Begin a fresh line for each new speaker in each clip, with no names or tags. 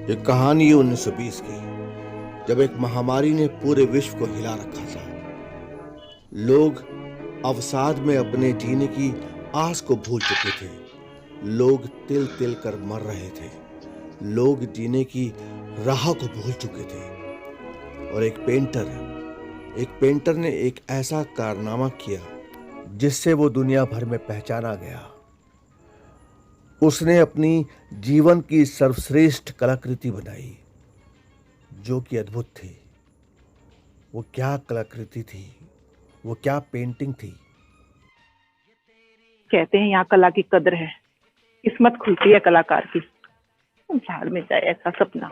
एक कहानी है 1920 की, जब एक महामारी ने पूरे विश्व को हिला रखा था। लोग अवसाद में अपने जीने की आस को भूल चुके थे। लोग तिल तिल कर मर रहे थे। लोग जीने की राह को भूल चुके थे। और एक पेंटर ने एक ऐसा कारनामा किया जिससे वो दुनिया भर में पहचाना गया। उसने अपनी जीवन की सर्वश्रेष्ठ कलाकृति बनाई, जो कि अद्भुत थी। वो क्या कलाकृति थी, वो क्या पेंटिंग थी।
कहते हैं यहाँ कला की कदर है, किस्मत खुलती है कलाकार की। झाड़ में जाए ऐसा सपना,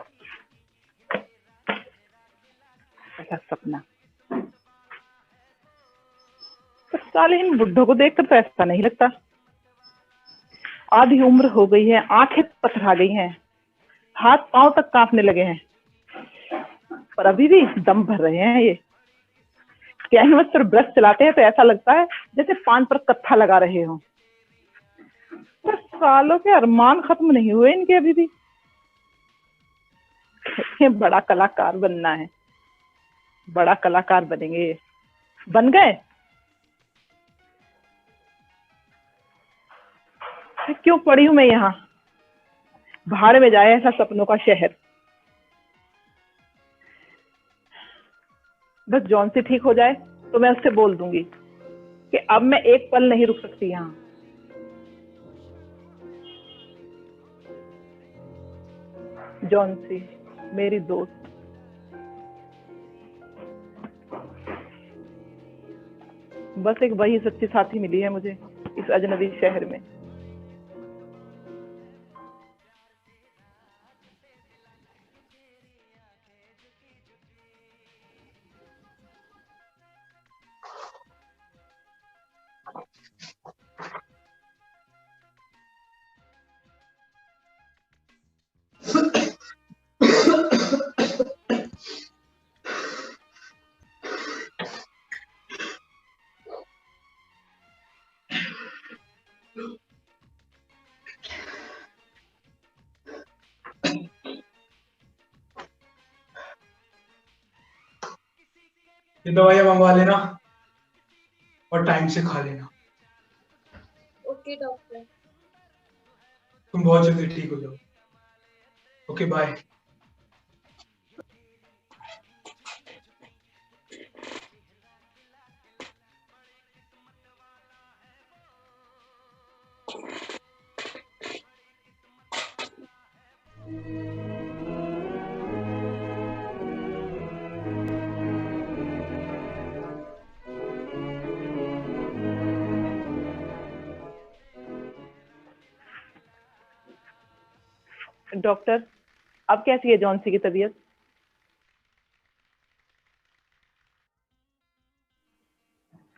ऐसा सपना। पर साले इन बुड्ढों को देखकर तो ऐसा नहीं लगता। आधी उम्र हो गई है, आंखें पथरा गई हैं, हाथ पांव तक कांपने लगे हैं, पर अभी भी दम भर रहे हैं ये। कैनवस पर ब्रश चलाते हैं तो ऐसा लगता है जैसे पान पर कत्था लगा रहे हो। पर सालों के अरमान खत्म नहीं हुए इनके अभी भी। ये बड़ा कलाकार बनना है, बड़ा कलाकार बनेंगे ये। बन गए। क्यों पड़ी हूं मैं यहाँ? भाड़ में जाए ऐसा सपनों का शहर। बस जॉन से ठीक हो जाए तो मैं उससे बोल दूंगी कि अब मैं एक पल नहीं रुक सकती यहाँ। जॉन सी, मेरी दोस्त। बस एक वही सच्ची साथी मिली है मुझे इस अजनबी शहर में।
ये दवाइयाँ मंगवा लेना और टाइम से खा लेना।
Okay doctor.
तुम बहुत जल्दी ठीक हो जाओ। Okay bye.
डॉक्टर, अब कैसी है जॉन सी की तबीयत?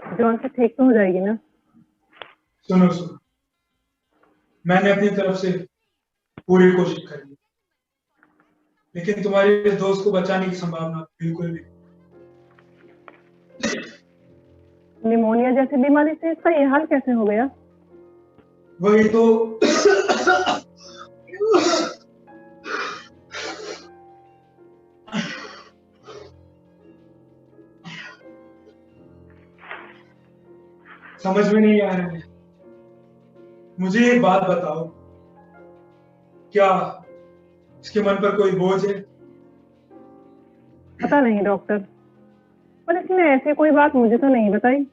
जॉन सी ठीक तो हो जाएगी ना?
सुनो सुनो, मैंने अपनी तरफ से पूरी कोशिश करी, लेकिन तुम्हारे इस दोस्त को बचाने की संभावना बिल्कुल भी।
निमोनिया जैसी बीमारी से इसका ये हाल कैसे हो गया?
वही तो समझ में नहीं आ रहा है। मुझे एक बात बताओ, क्या इसके मन पर कोई बोझ है?
पता नहीं डॉक्टर, पर इसने ऐसी कोई बात मुझे तो नहीं बताई।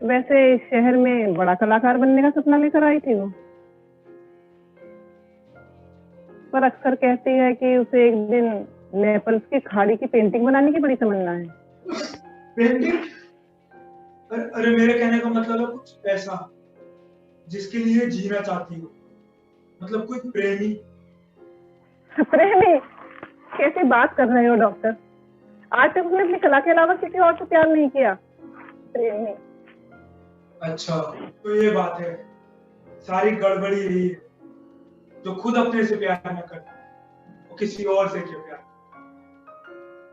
वैसे इस शहर में बड़ा कलाकार बनने का सपना लेकर आई थी वो, पर अक्सर कहती है कि उसे एक दिन नेपल्स की खाड़ी की पेंटिंग बनाने की बड़ी तमन्ना है।
पेंटिंग? अरे मेरे कहने का मतलब है कुछ ऐसा जिसके लिए जीना चाहती हो, मतलब कोई प्रेमी।
प्रेमी? कैसी बात कर रहे हो डॉक्टर? आज तक उसने अपनी कला के अलावा किसी और से प्यार नहीं किया। प्रेमी?
अच्छा, तो ये बात है। सारी गड़बड़ी यही है, जो खुद अपने से प्यार न करता वो किसी और से क्यों प्यार।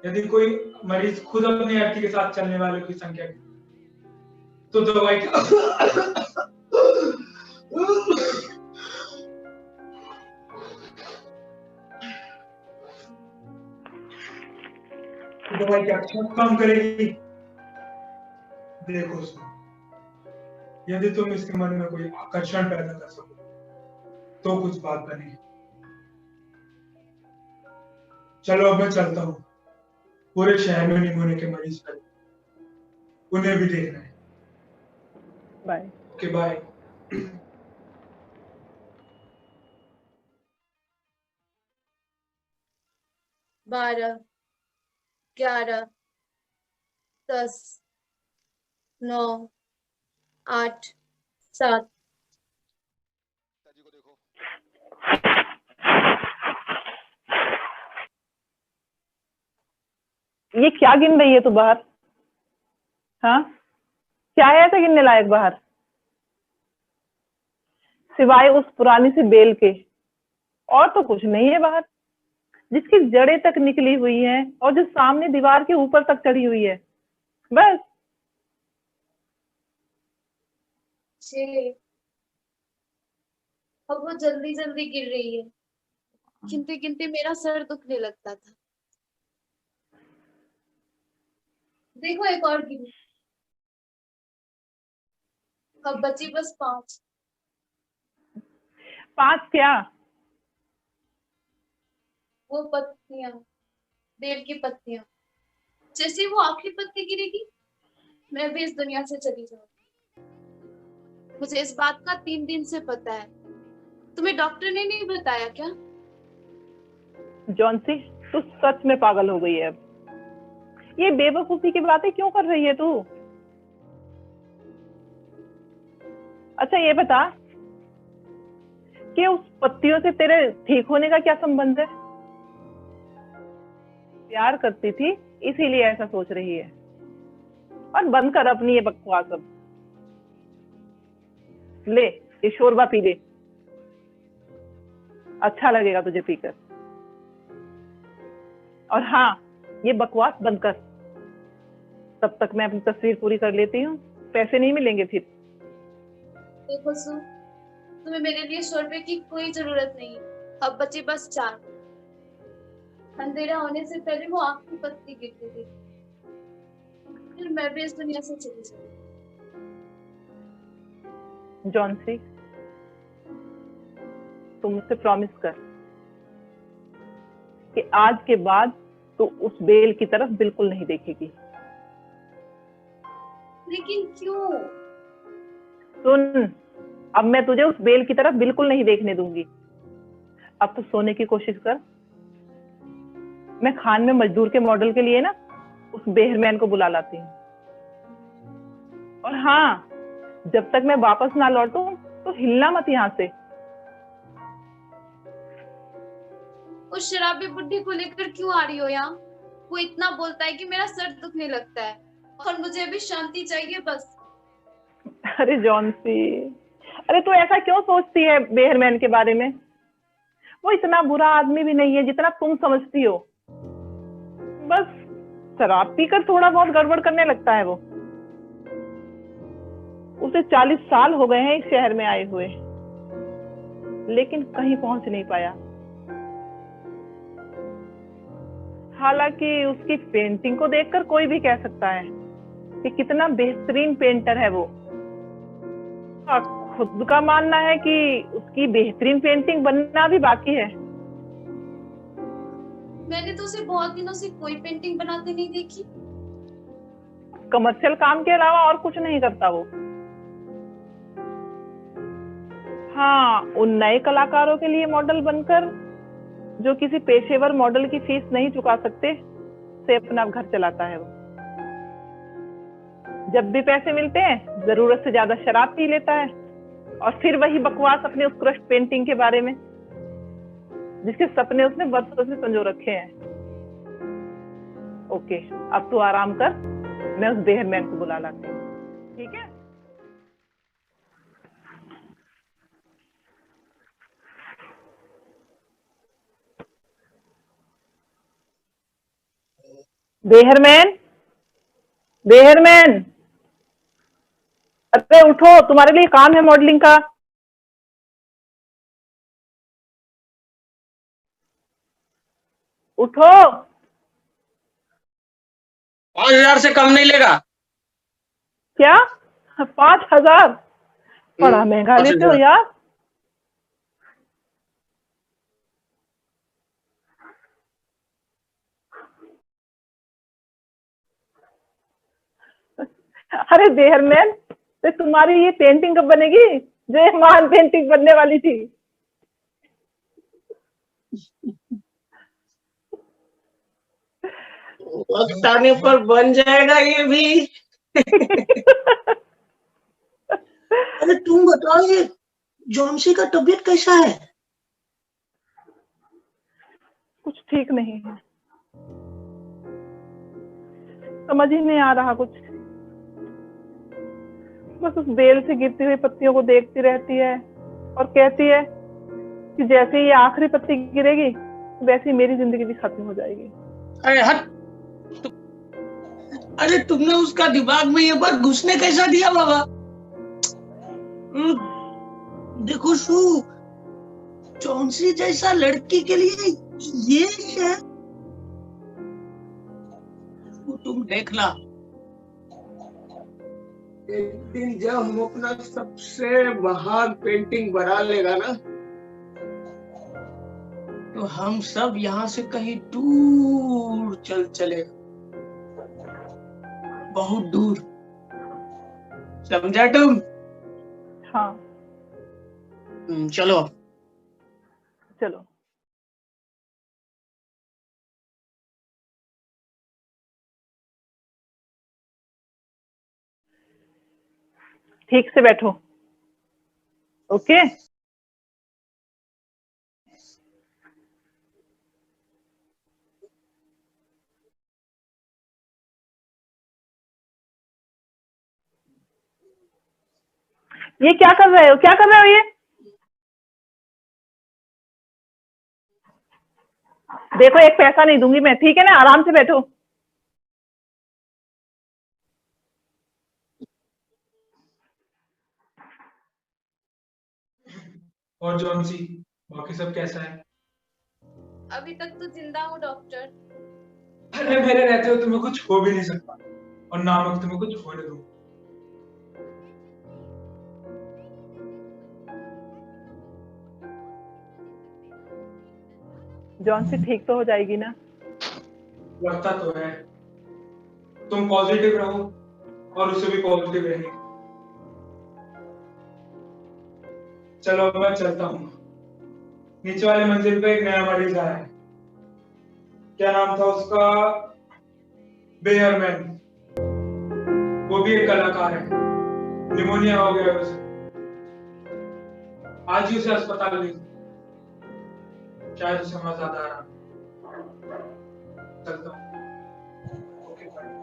यदि कोई मरीज खुद अपने अर्थी के साथ चलने वालों की संख्या की तो दवाई ये दवाई क्या काम करेगी? देखो सुनो, यदि तुम इसके मन में कोई आकर्षण पैदा कर सको तो कुछ बात बने। चलो अब मैं चलता हूँ, पूरे शहर में निमोनिया के मरीज फैले, उन्हें भी देखना है।
बाय।
Okay bye.
12, 11, 10, 9, 8, 7।
ये क्या गिन रही है तू बाहर? हाँ, क्या है ऐसा गिनने लायक बाहर, सिवाय उस पुरानी सी बेल के? और तो कुछ नहीं है बाहर, जिसकी जड़ें तक निकली हुई हैं और जो सामने दीवार के ऊपर तक चढ़ी हुई है, बस।
6। अब वो जल्दी जल्दी गिर रही है, गिनते गिनते मेरा सर दुखने लगता था। देखो एक और गिरी, अब बची बस 5।
5 क्या?
वो पत्तियां, बेल की पत्तियां, जैसे वो आखिरी पत्ती गिरेगी मैं भी इस दुनिया से चली जाऊंगी। मुझे इस बात का 3 दिन से पता है। तुम्हें डॉक्टर ने नहीं बताया क्या?
जॉन्सी, तू सच में पागल हो गई है अब। ये बेवकूफी की बातें क्यों कर रही है तू? अच्छा ये बता कि उस पत्तियों से तेरे ठीक होने का क्या संबंध है? प्यार करती थी इसीलिए ऐसा सोच रही है। और बंद कर अपनी ये बकवास अब। ले, ये शोरबा पी ले, अच्छा लगेगा तुझे पीकर। और हाँ, ये बकवास बंद कर। तब तक मैं अपनी तस्वीर पूरी कर लेती हूँ, पैसे नहीं मिलेंगे फिर।
देखो सु, तुम्हें मेरे लिए शोरबे की कोई जरूरत नहीं। अब बचे बस 4। अंधेरा होने से पहले वो आखिरी पत्ती गिरती थी, फिर मैं भी इस दुनिया से चली जाऊंगी।
जॉन्सी, तुम मुझसे प्रॉमिस कर कि आज के बाद तो उस बेल की तरफ बिल्कुल नहीं देखेगी।
लेकिन क्यों?
सुन, अब मैं तुझे उस बेल की तरफ बिल्कुल नहीं देखने दूंगी। अब तो सोने की कोशिश कर। मैं खान में मजदूर के मॉडल के लिए ना उस बेहरमैन को बुला लाती हूँ। और हाँ, जब तक मैं वापस ना लौटूं तो हिलना मत यहाँ से।
उस शराबी बुड्ढे को लेकर क्यों आ रही हो यहाँ? वो इतना बोलता है कि मेरा सर दुखने लगता है और मुझे अभी शांति चाहिए बस।
अरे जॉन्सी, अरे तू ऐसा क्यों सोचती है बेहरमैन के बारे में? वो इतना बुरा आदमी भी नहीं है जितना तुम समझती हो। बस शराब पीकर थोड़ा बहुत गड़बड़ करने लगता है वो। उसे 40 साल हो गए हैं इस शहर में आए हुए, लेकिन कहीं पहुंच नहीं पाया। हालांकि उसकी पेंटिंग को देखकर कोई भी कह सकता है कि कितना बेहतरीन पेंटर है वो। और खुद का मानना है कि उसकी बेहतरीन पेंटिंग बनना भी बाकी है।
मैंने तो उसे बहुत दिनों से कोई पेंटिंग बनाते नहीं देखी।
कमर्शियल काम के अलावा और कुछ नहीं करता वो। हाँ, उन नए कलाकारों के लिए मॉडल बनकर जो किसी पेशेवर मॉडल की फीस नहीं चुका सकते, से अपना घर चलाता है वो। जब भी पैसे मिलते हैं जरूरत से ज्यादा शराब पी लेता है और फिर वही बकवास अपने उस क्रश पेंटिंग के बारे में, जिसके सपने उसने बरसों से संजो रखे हैं। ओके, अब तू आराम कर, मैं उस बेहरमैन को बुला लाती हूँ, ठीक है? बेहरमैन, बेहरमैन, अरे उठो, तुम्हारे लिए काम है मॉडलिंग का। उठो।
5,000 से कम नहीं लेगा।
क्या? 5,000? बड़ा महंगा लेते हो
5,000।
यार। अरे देहरमैन, तो तुम्हारी ये पेंटिंग कब बनेगी जो ये महान पेंटिंग बनने वाली थी?
वक्त आने पर बन जाएगा ये भी। अरे तुम बताओ, ये जॉन्सी का तबीयत कैसा है?
कुछ ठीक नहीं है, समझ ही नहीं आ रहा कुछ। बस उस बेल से गिरती हुई पत्तियों को देखती रहती है और कहती है कि जैसे ही ये आखिरी पत्ती गिरेगी वैसे ही मेरी जिंदगी भी खत्म हो जाएगी।
अरे हट। अरे तुमने उसका दिमाग में ये बात घुसने कैसा दिया बाबा? देखो शू, जॉन्सी जैसा लड़की के लिए ये है। तुम देखना, एक दिन जब हम अपना सबसे महान पेंटिंग बना लेगा ना, तो हम सब यहाँ से कहीं दूर चले, बहुत दूर। समझा तुम?
हाँ
चलो।
चलो। ठीक से बैठो। ओके। ये क्या कर रहे हो, क्या कर रहे हो ये? देखो एक पैसा नहीं दूंगी मैं, ठीक है ना? आराम से बैठो।
और जॉन्सी, बाकी सब कैसा है?
अभी तक तो जिंदा हूँ डॉक्टर।
अरे मेरे रहते हुए तुम्हें कुछ हो भी नहीं सकता, और ना मैं तुम्हें कुछ होने दूंगा।
जॉन से ठीक तो हो जाएगी ना?
लगता तो है। तुम पॉजिटिव रहो और उसे भी पॉजिटिव रहेगी। चलो अब मैं चलता हूँ। नीचे वाले मंजिल पे एक नया मरीज आया है। क्या नाम था उसका? बेयरमैन। वो भी एक कलाकार है, निमोनिया हो गया है उसे। आज ही उसे अस्पताल ले, शायद उसे मजा आ रहा। चलता हूँ। Okay bye.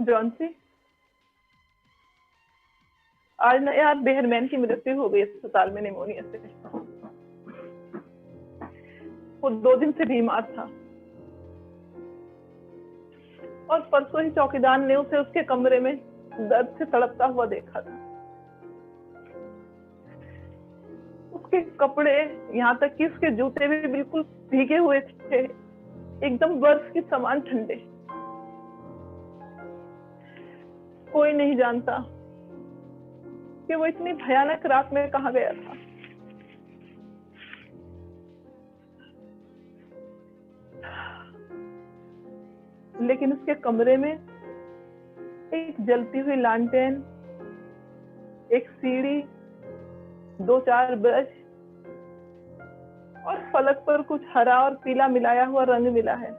जॉन्सी, आज ना यार बेहरमैन की मृत्यु हो गई अस्पताल में निमोनिया से। वो 2 दिन से बीमार था और परसों ही चौकीदार ने उसे उसके कमरे में दर्द से तड़पता हुआ देखा था। उसके कपड़े, यहाँ तक कि उसके जूते भी बिल्कुल भीगे हुए थे, एकदम बर्फ के समान ठंडे। कोई नहीं जानता कि वो इतनी भयानक रात में कहाँ गया था। लेकिन उसके कमरे में एक जलती हुई लालटेन, एक सीढ़ी, 2-4 ब्रश और फलक पर कुछ हरा और पीला मिलाया हुआ रंग मिला है।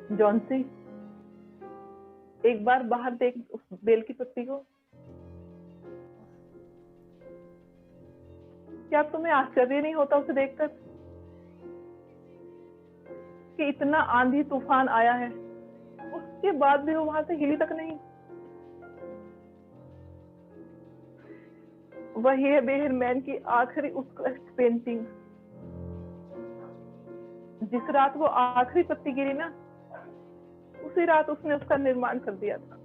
जॉन्सी, एक बार बाहर देख उस बेल की पत्ती को। क्या तुम्हें आश्चर्य नहीं होता उसे देखकर कि इतना आंधी तूफान आया है, उसके बाद भी वो वहां से हिली तक नहीं? वही है बेहर मैन की आखिरी उत्कृष्ट पेंटिंग। जिस रात वो आखिरी पत्ती गिरी ना, उसी रात उसने उसका निर्माण कर दिया था।